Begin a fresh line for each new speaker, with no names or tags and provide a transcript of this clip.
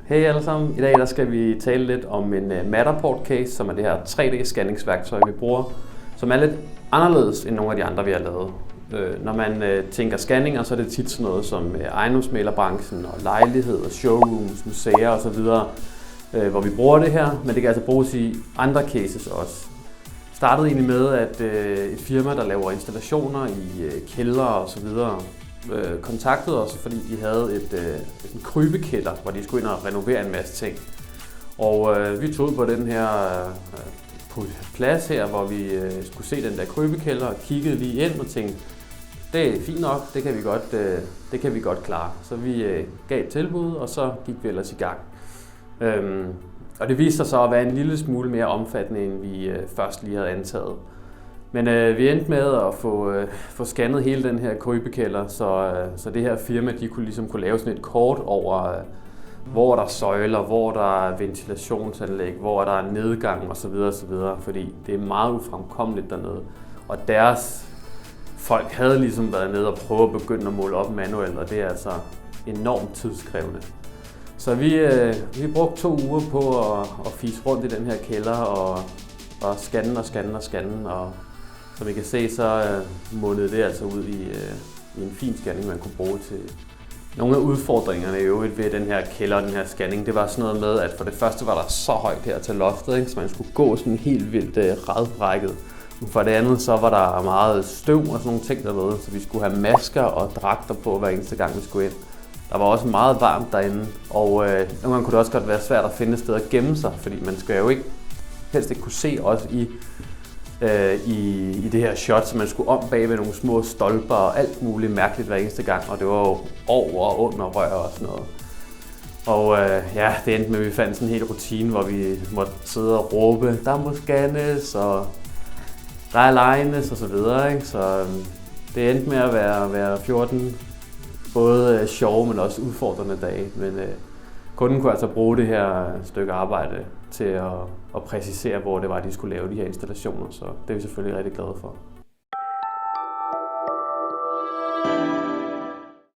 Hej alle sammen. I dag der skal vi tale lidt om en Matterport case, som er det her 3D-scanningsværktøj, vi bruger, som er lidt anderledes end nogle af de andre, vi har lavet. Når man tænker scanninger, så er det tit sådan noget som ejendomsmæglerbranchen og lejlighed og showrooms, museer osv., hvor vi bruger det her, men det kan altså bruges i andre cases også. Det startede egentlig med, at et firma, der laver installationer i kældre og så videre, kontaktede os, fordi de havde en krybekælder, hvor de skulle ind og renovere en masse ting. Og vi tog ud på den her plads her, hvor vi skulle se den der krybekælder og kiggede lige ind og tænkte, det er fint nok, det kan vi godt klare. Så vi gav et tilbud, og så gik vi ellers i gang. Og det viste sig så at være en lille smule mere omfattende, end vi først lige havde antaget. Men vi endte med at få scannet hele den her krybekælder, så det her firma de kunne lave sådan et kort over, hvor der er søjler, hvor der er ventilationsanlæg, hvor der er nedgang osv. Fordi det er meget ufremkommeligt dernede. Og deres folk havde ligesom været nede og prøve at begynde at måle op manuelt, og det er altså enormt tidskrævende. Så vi brugte 2 uger på at fise rundt i den her kælder og scanne, og som I kan se, så mundede det altså ud i en fin scanning, man kunne bruge til. Nogle af udfordringerne i øvrigt ved den her kælder, den her scanning, det var sådan noget med, at for det første var der så højt her til loftet, ikke? Så man skulle gå sådan helt vildt radbrækket. For det andet så var der meget støv og sådan nogle ting dernede, så vi skulle have masker og dragter på hver eneste gang vi skulle ind. Der var også meget varmt derinde, og nogle gange kunne det også godt være svært at finde et sted at gemme sig, fordi man skal jo helst ikke kunne se os i det her shot, så man skulle om bag ved nogle små stolper og alt muligt mærkeligt hver eneste gang, og det var jo over og under rør og sådan noget. Og det endte med, at vi fandt sådan en hel rutine, hvor vi måtte sidde og råbe, der må scannes, og der er lines og så videre, ikke? Så det endte med at være 14 både sjove, men også udfordrende dage. Men kunden kunne altså bruge det her stykke arbejde til at præcisere, hvor det var, de skulle lave de her installationer. Så det er vi selvfølgelig rigtig glade for.